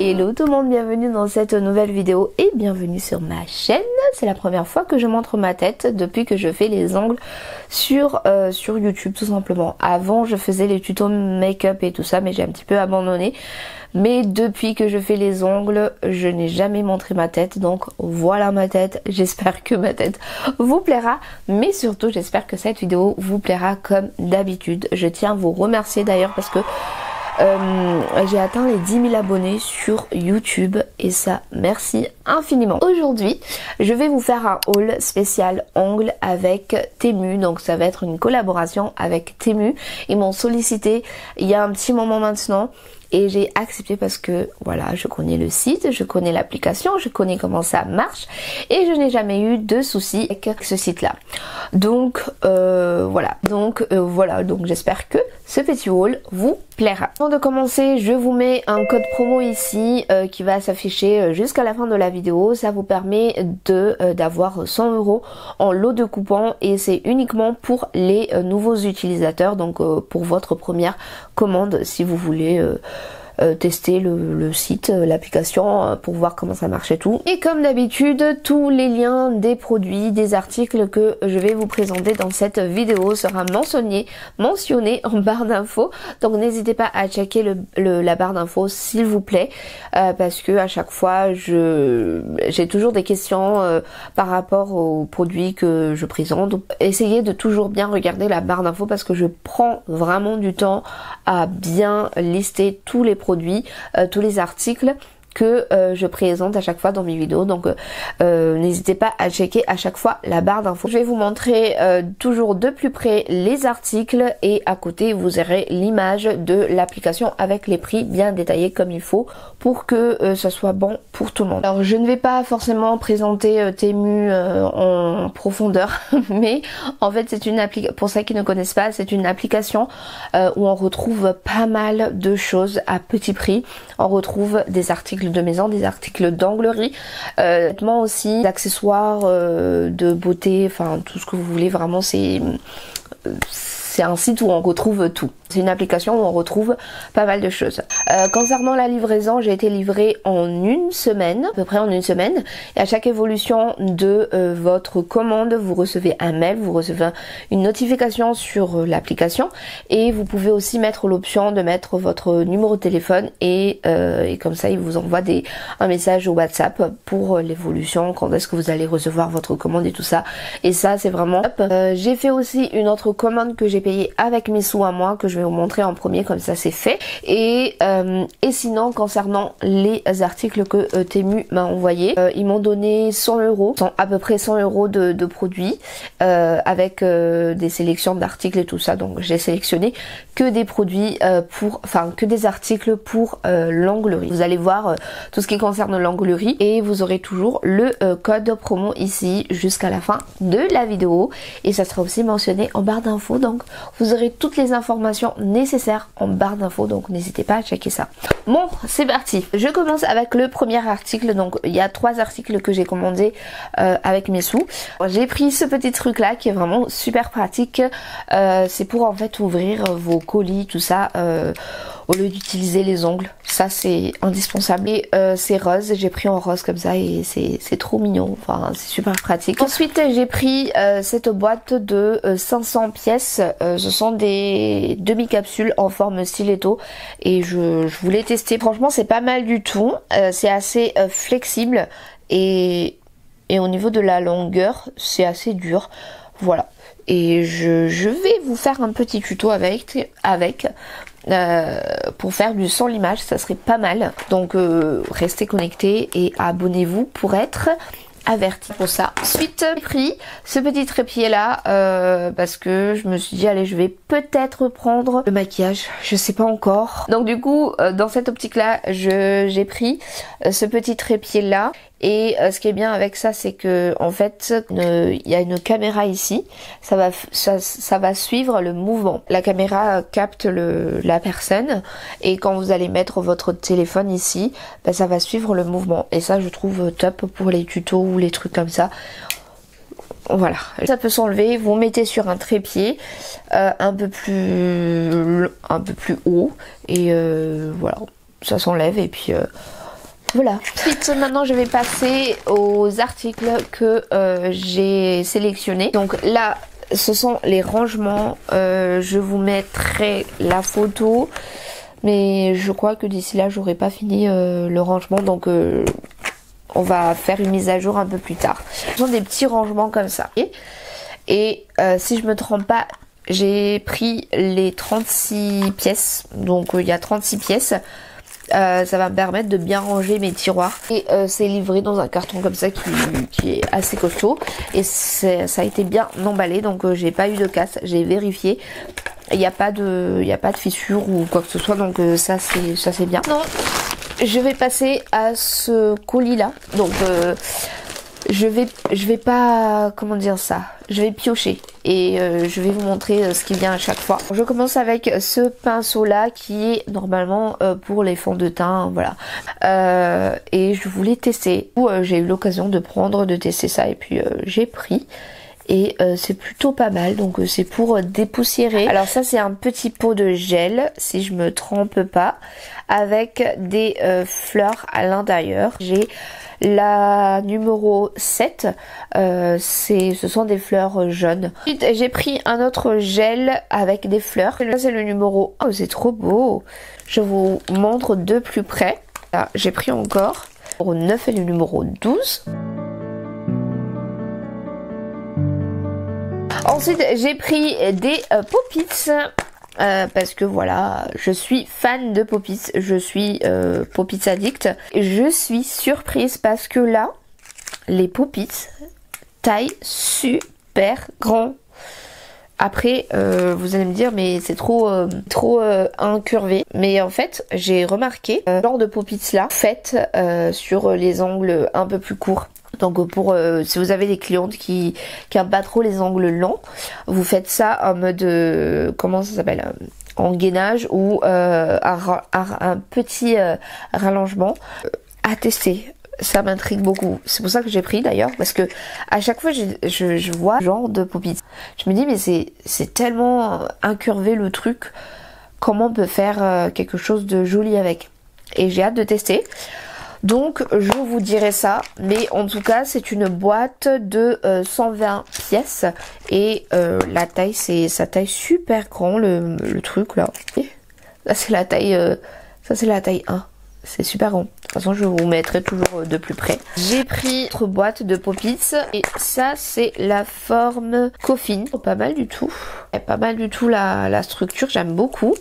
Hello tout le monde, bienvenue dans cette nouvelle vidéo et bienvenue sur ma chaîne. C'est la première fois que je montre ma tête depuis que je fais les ongles sur YouTube tout simplement. Avant je faisais les tutos make-up et tout ça mais j'ai un petit peu abandonné. Mais depuis que je fais les ongles, je n'ai jamais montré ma tête. Donc voilà ma tête. J'espère que ma tête vous plaira. Mais surtout j'espère que cette vidéo vous plaira comme d'habitude. Je tiens à vous remercier d'ailleurs parce que j'ai atteint les 10 000 abonnés sur YouTube et ça merci infiniment. Aujourd'hui je vais vous faire un haul spécial ongles avec Temu, donc ça va être une collaboration avec Temu. Ils m'ont sollicité il y a un petit moment maintenant et j'ai accepté parce que voilà, je connais le site, je connais l'application, je connais comment ça marche et je n'ai jamais eu de soucis avec ce site là. Donc voilà, donc j'espère que ce petit haul vous plaira. Avant de commencer, je vous mets un code promo ici qui va s'afficher jusqu'à la fin de la vidéo. Ça vous permet d'avoir 100 € en lot de coupons et c'est uniquement pour les nouveaux utilisateurs, donc pour votre première commande si vous voulez tester le site, l'application pour voir comment ça marche et tout. Et comme d'habitude, tous les liens des produits, des articles que je vais vous présenter dans cette vidéo sera mentionné en barre d'infos. Donc n'hésitez pas à checker la barre d'infos s'il vous plaît parce que à chaque fois j'ai toujours des questions par rapport aux produits que je présente. Donc, essayez de toujours bien regarder la barre d'infos parce que je prends vraiment du temps à bien lister tous les produits, tous les articles que je présente à chaque fois dans mes vidéos. Donc n'hésitez pas à checker à chaque fois la barre d'infos. Je vais vous montrer toujours de plus près les articles et à côté vous aurez l'image de l'application avec les prix bien détaillés comme il faut pour que ça soit bon pour tout le monde. Alors je ne vais pas forcément présenter Temu en profondeur mais en fait c'est une application, pour ceux qui ne connaissent pas, c'est une application où on retrouve pas mal de choses à petit prix. On retrouve des articles de maison, des articles d'onglerie, aussi d'accessoires de beauté, enfin tout ce que vous voulez. Vraiment c'est un site où on retrouve tout. C'est une application où on retrouve pas mal de choses. Concernant la livraison, j'ai été livrée en une semaine, à peu près en une semaine. Et à chaque évolution de votre commande, vous recevez un mail, vous recevez une notification sur l'application. Et vous pouvez aussi mettre l'option de mettre votre numéro de téléphone et comme ça, il vous envoie un message au WhatsApp pour l'évolution, quand est-ce que vous allez recevoir votre commande et tout ça. Et ça, c'est vraiment top. J'ai fait aussi une autre commande que j'ai payée avec mes sous à moi, que je vais vous montrer en premier, comme ça c'est fait. Et sinon concernant les articles que Temu m'a envoyé, ils m'ont donné 100 €, à peu près 100 € de produits avec des sélections d'articles et tout ça. Donc j'ai sélectionné que des produits que des articles pour l'onglerie. Vous allez voir tout ce qui concerne l'onglerie et vous aurez toujours le code promo ici jusqu'à la fin de la vidéo et ça sera aussi mentionné en barre d'infos. Donc vous aurez toutes les informations nécessaires en barre d'infos, donc n'hésitez pas à checker ça. Bon, c'est parti. Je commence avec le premier article. Donc il y a 3 articles que j'ai commandés avec mes sous. J'ai pris ce petit truc là qui est vraiment super pratique. C'est pour en fait ouvrir vos colis, tout ça, au lieu d'utiliser les ongles. Ça c'est indispensable. Et c'est rose, j'ai pris en rose comme ça et c'est trop mignon. Enfin c'est super pratique. Ensuite j'ai pris cette boîte de 500 pièces. Ce sont des demi-capsules en forme stiletto et je voulais tester. Franchement c'est pas mal du tout. C'est assez flexible et au niveau de la longueur c'est assez dur. Voilà. Et je vais vous faire un petit tuto avec pour faire du sans limage, ça serait pas mal. Donc restez connectés et abonnez-vous pour être averti pour ça. Ensuite j'ai pris ce petit trépied là parce que je me suis dit allez je vais peut-être prendre le maquillage, je sais pas encore. Donc du coup dans cette optique là j'ai pris ce petit trépied là. Et ce qui est bien avec ça c'est que en fait il y a une caméra ici, ça va suivre le mouvement. La caméra capte la personne et quand vous allez mettre votre téléphone ici, ben, ça va suivre le mouvement et ça je trouve top pour les tutos ou les trucs comme ça. Voilà, ça peut s'enlever, vous mettez sur un trépied un peu plus haut et voilà, ça s'enlève et puis Voilà. Ensuite, maintenant je vais passer aux articles que j'ai sélectionnés. Donc là, ce sont les rangements. Je vous mettrai la photo. Mais je crois que d'ici là, j'aurai pas fini le rangement. Donc on va faire une mise à jour un peu plus tard. Ce sont des petits rangements comme ça. Et si je me trompe pas, j'ai pris les 36 pièces. Donc il y a 36 pièces. Ça va me permettre de bien ranger mes tiroirs. Et c'est livré dans un carton comme ça qui est assez costaud. Et ça a été bien emballé. Donc j'ai pas eu de casse. J'ai vérifié. Il n'y a pas de fissure ou quoi que ce soit. Donc ça c'est bien. Non, je vais passer à ce colis là. Donc je vais pas, comment dire ça, je vais piocher et je vais vous montrer ce qui vient à chaque fois. Je commence avec ce pinceau là qui est normalement pour les fonds de teint, voilà. Et je voulais tester. J'ai eu l'occasion de tester ça et puis j'ai pris. Et c'est plutôt pas mal, donc c'est pour dépoussiérer. Alors ça c'est un petit pot de gel, si je me trompe pas, avec des fleurs à l'intérieur. J'ai la numéro 7, ce sont des fleurs jaunes. Ensuite j'ai pris un autre gel avec des fleurs. Là c'est le numéro 1, oh, c'est trop beau. Je vous montre de plus près. Là j'ai pris encore le numéro 9 et le numéro 12. Ensuite j'ai pris des Pop-Its parce que voilà, je suis fan de Pop-Its, je suis Pop-Its addict. Je suis surprise parce que là, les Pop-Its taille super grand. Après vous allez me dire mais c'est trop incurvé. Mais en fait j'ai remarqué ce genre de Pop-Its là fait sur les angles un peu plus courts. Donc pour si vous avez des clientes qui n'aiment pas trop les angles longs, vous faites ça en mode comment ça s'appelle, en gainage ou un petit rallongement. À tester, ça m'intrigue beaucoup. C'est pour ça que j'ai pris d'ailleurs, parce que à chaque fois je vois ce genre de Pop-Its, je me dis mais c'est tellement incurvé le truc, comment on peut faire quelque chose de joli avec. Et j'ai hâte de tester. Donc je vous dirai ça, mais en tout cas c'est une boîte de 120 pièces et la taille, ça taille super grand le truc là. Là c'est la taille, ça c'est la taille 1, c'est super grand. De toute façon je vous mettrai toujours de plus près. J'ai pris notre boîte de Pop-Its et ça c'est la forme coffin. Pas mal du tout, pas mal du tout la structure, j'aime beaucoup.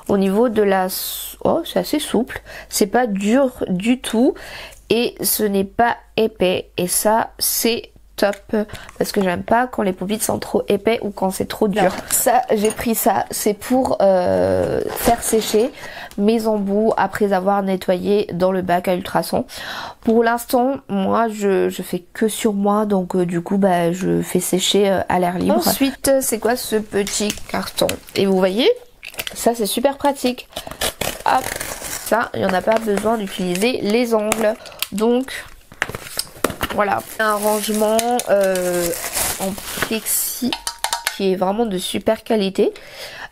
Au niveau de la... Oh, c'est assez souple. C'est pas dur du tout. Et ce n'est pas épais. Et ça, c'est top. Parce que j'aime pas quand les Pop-Its sont trop épais ou quand c'est trop dur. Ça, j'ai pris ça. C'est pour faire sécher mes embouts après avoir nettoyé dans le bac à ultrasons. Pour l'instant, moi, je fais que sur moi. Donc, du coup, bah, je fais sécher à l'air libre. Ensuite, c'est quoi ce petit carton? Et vous voyez, ça c'est super pratique. Hop, ça, il n'y en a pas besoin d'utiliser les ongles. Donc voilà, un rangement en plexi qui est vraiment de super qualité.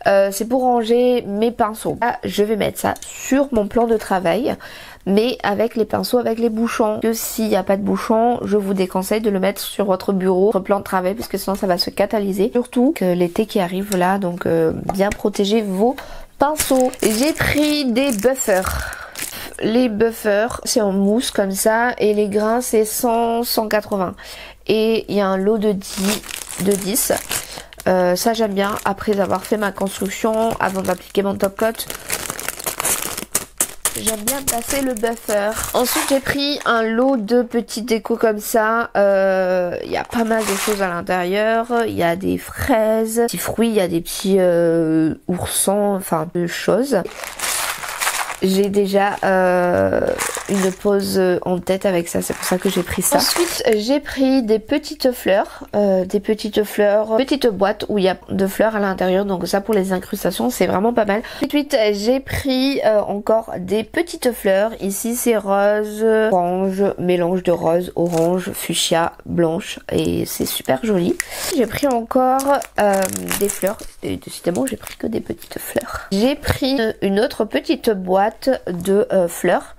C'est pour ranger mes pinceaux. Là, je vais mettre ça sur mon plan de travail, mais avec les pinceaux, avec les bouchons. Que s'il n'y a pas de bouchons, je vous déconseille de le mettre sur votre bureau, votre plan de travail, parce que sinon ça va se catalyser. Surtout que l'été qui arrive là, donc bien protéger vos pinceaux. J'ai pris des buffers. Les buffers, c'est en mousse comme ça, et les grains c'est 100-180. Et il y a un lot de 10. Ça j'aime bien, après avoir fait ma construction, avant d'appliquer mon top coat. J'aime bien passer le buffer. Ensuite j'ai pris un lot de petites décos comme ça. Il y a pas mal de choses à l'intérieur. Il y a des fraises, des petits fruits, il y a des petits oursons, enfin de choses. J'ai déjà une pause en tête avec ça, c'est pour ça que j'ai pris ça. Ensuite j'ai pris des petites fleurs, petite boîte où il y a de fleurs à l'intérieur, donc ça pour les incrustations c'est vraiment pas mal. Ensuite j'ai pris encore des petites fleurs, ici c'est rose, orange, mélange de rose, orange, fuchsia, blanche, et c'est super joli. J'ai pris encore des fleurs, et décidément j'ai pris que des petites fleurs. J'ai pris une autre petite boîte de fleurs,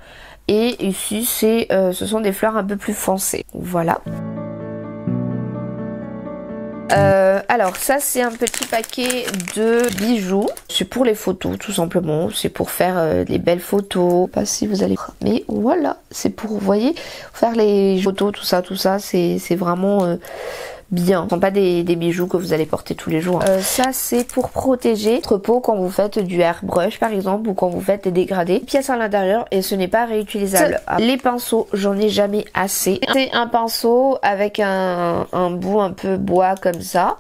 Et ici ce sont des fleurs un peu plus foncées. Voilà. Alors ça c'est un petit paquet de bijoux. C'est pour les photos tout simplement. C'est pour faire des belles photos. Pas si vous allez... Mais voilà, c'est pour, vous voyez, faire les photos, tout ça. C'est vraiment... bien. Ce ne sont pas des bijoux que vous allez porter tous les jours. Ça c'est pour protéger votre peau quand vous faites du airbrush par exemple ou quand vous faites des dégradés. Pièce à l'intérieur et ce n'est pas réutilisable. Les pinceaux, j'en ai jamais assez. C'est un pinceau avec un bout un peu bois comme ça.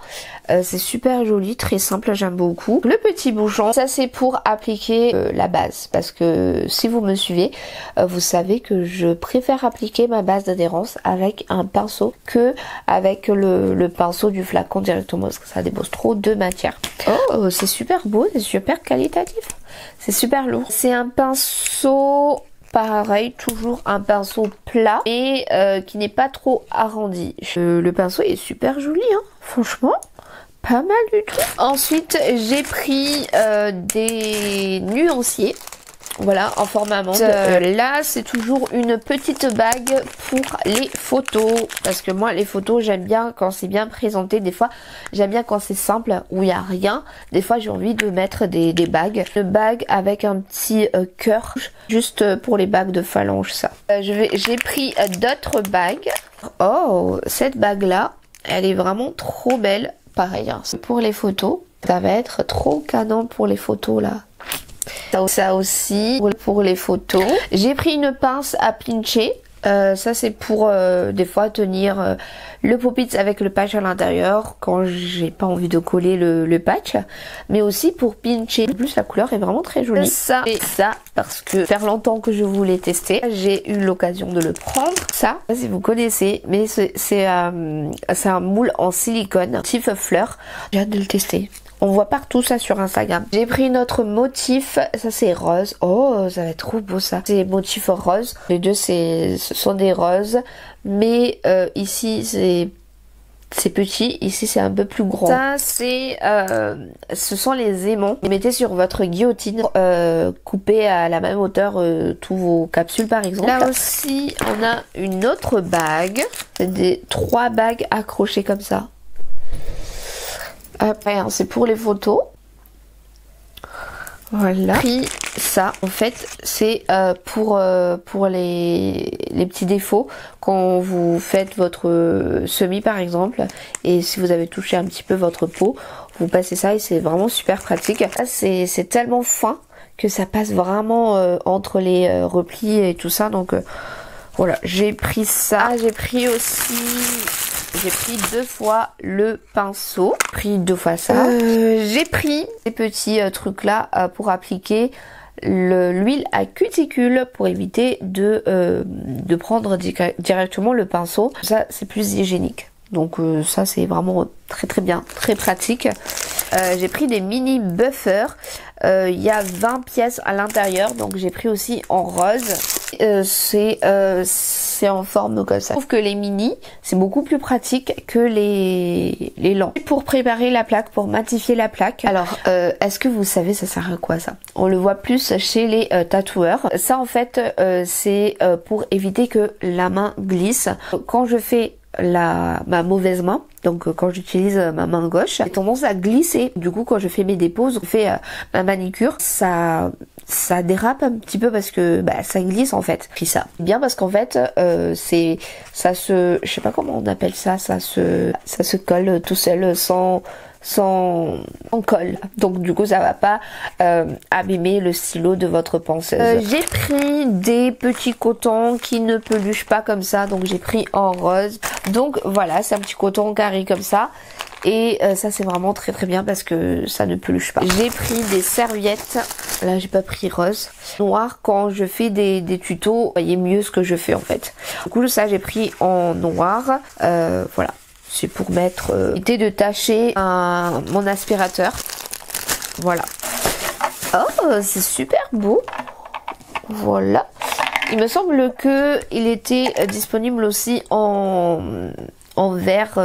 C'est super joli, très simple, j'aime beaucoup. Le petit bouchon, ça c'est pour appliquer la base. Parce que si vous me suivez, vous savez que je préfère appliquer ma base d'adhérence avec un pinceau que avec le pinceau du flacon directement parce que ça dépose trop de matière. Oh, c'est super beau, c'est super qualitatif. C'est super lourd. C'est un pinceau... Pareil, toujours un pinceau plat et qui n'est pas trop arrondi. Le pinceau est super joli, hein, franchement. Pas mal du tout. Ensuite, j'ai pris des nuanciers. Voilà, en format amande. Là, c'est toujours une petite bague pour les photos. Parce que moi, les photos, j'aime bien quand c'est bien présenté. Des fois, j'aime bien quand c'est simple, où il n'y a rien. Des fois, j'ai envie de mettre des bagues. Une bague avec un petit cœur, juste pour les bagues de phalange, ça. J'ai pris d'autres bagues. Oh, cette bague-là, elle est vraiment trop belle. Pareil, hein, pour les photos. Ça va être trop canon pour les photos, là. Ça aussi pour les photos. J'ai pris une pince à pincher. Ça c'est pour des fois tenir le pop-it avec le patch à l'intérieur quand j'ai pas envie de coller le patch, mais aussi pour pincher. En plus la couleur est vraiment très jolie. Ça et ça parce que faire longtemps que je voulais tester, j'ai eu l'occasion de le prendre. Ça, si vous connaissez, mais c'est un moule en silicone, type fleur. J'ai hâte de le tester. On voit partout ça sur Instagram. J'ai pris notre motif, ça c'est rose. Oh, ça va être trop beau ça. C'est motif rose. Les deux ce sont des roses. Mais ici c'est petit, ici c'est un peu plus grand. Ça c'est, ce sont les aimants. Vous mettez sur votre guillotine, coupez à la même hauteur tous vos capsules par exemple. Là aussi on a une autre bague. C'est 3 bagues accrochées comme ça. Après, hein, c'est pour les photos. Voilà. Pris ça, en fait, c'est pour les petits défauts quand vous faites votre semis par exemple. Et si vous avez touché un petit peu votre peau, vous passez ça et c'est vraiment super pratique. C'est tellement fin que ça passe vraiment entre les replis et tout ça. Donc voilà, j'ai pris ça. J'ai pris aussi... J'ai pris 2 fois le pinceau, pris 2 fois ça. J'ai pris ces petits trucs là pour appliquer l'huile à cuticule pour éviter de prendre directement le pinceau. Ça c'est plus hygiénique. Donc ça c'est vraiment très bien, très pratique. J'ai pris des mini buffers. Il y a 20 pièces à l'intérieur, donc j'ai pris aussi en rose. C'est en forme comme ça. Je trouve que les mini, c'est beaucoup plus pratique que les lents. Pour préparer la plaque, pour matifier la plaque. Alors, est-ce que vous savez ça sert à quoi ça? On le voit plus chez les tatoueurs. Ça en fait, c'est pour éviter que la main glisse. Quand je fais ma mauvaise main, donc quand j'utilise ma main gauche, j'ai tendance à glisser. Du coup quand je fais mes déposes, je fais ma manicure, ça dérape un petit peu parce que ça glisse en fait. Puis ça bien parce qu'en fait ça se, je sais pas comment on appelle ça, ça se colle tout seul sans colle. Donc du coup ça va pas abîmer le stylo de votre ponceuse. J'ai pris des petits cotons qui ne peluchent pas comme ça, donc j'ai pris en rose. Donc voilà, c'est un petit coton carré comme ça. Et ça c'est vraiment très bien parce que ça ne peluche pas. J'ai pris des serviettes, là j'ai pas pris rose, noir. Quand je fais des tutos, vous voyez mieux ce que je fais en fait. Du coup ça j'ai pris en noir, voilà. C'est pour éviter de tacher mon aspirateur. Voilà. Oh, c'est super beau. Voilà. Il me semble que il était disponible aussi en vert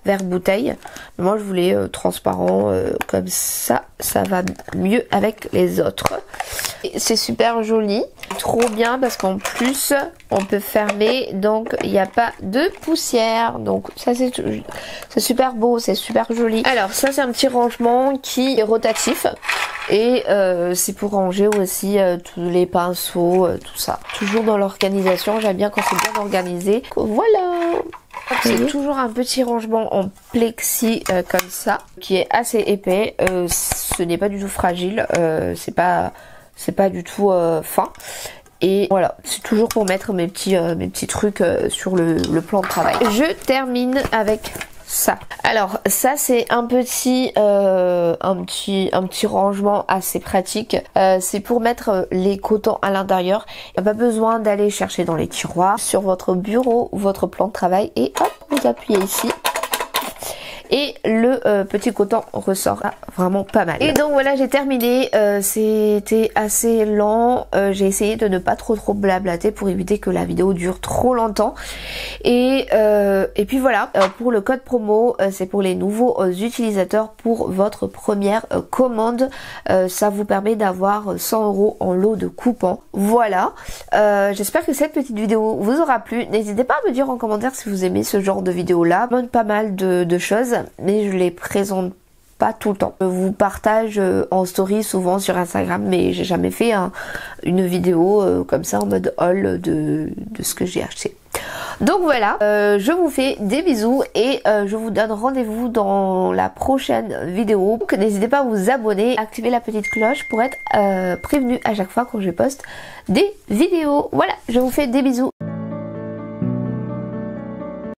verre bouteille. Mais moi je voulais transparent comme ça va mieux avec les autres. C'est super joli, trop bien parce qu'en plus on peut fermer, donc il n'y a pas de poussière, donc ça c'est super beau, c'est super joli. Alors ça c'est un petit rangement qui est rotatif et c'est pour ranger aussi tous les pinceaux, tout ça. Toujours dans l'organisation, j'aime bien quand c'est bien organisé. Voilà. C'est toujours un petit rangement en plexi comme ça, qui est assez épais. Ce n'est pas du tout fragile, c'est pas du tout fin. Et voilà, c'est toujours pour mettre mes petits trucs sur le plan de travail. Je termine avec ça. Alors ça c'est un petit rangement assez pratique. C'est pour mettre les cotons à l'intérieur. Il n'y a pas besoin d'aller chercher dans les tiroirs. Sur votre bureau ou votre plan de travail et hop, vous appuyez ici. Et le petit coton ressort vraiment pas mal. Et donc voilà, j'ai terminé. C'était assez lent. J'ai essayé de ne pas trop blablater pour éviter que la vidéo dure trop longtemps. Et puis voilà, pour le code promo, c'est pour les nouveaux utilisateurs pour votre première commande. Ça vous permet d'avoir 100 € en lot de coupons. Voilà, j'espère que cette petite vidéo vous aura plu. N'hésitez pas à me dire en commentaire si vous aimez ce genre de vidéo là. Je montre pas mal de choses, mais je les présente pas tout le temps. Je vous partage en story souvent sur Instagram, mais j'ai jamais fait une vidéo comme ça en mode haul de ce que j'ai acheté. Donc voilà, je vous fais des bisous et je vous donne rendez-vous dans la prochaine vidéo. Donc n'hésitez pas à vous abonner, activer la petite cloche pour être prévenu à chaque fois quand je poste des vidéos. Voilà, je vous fais des bisous.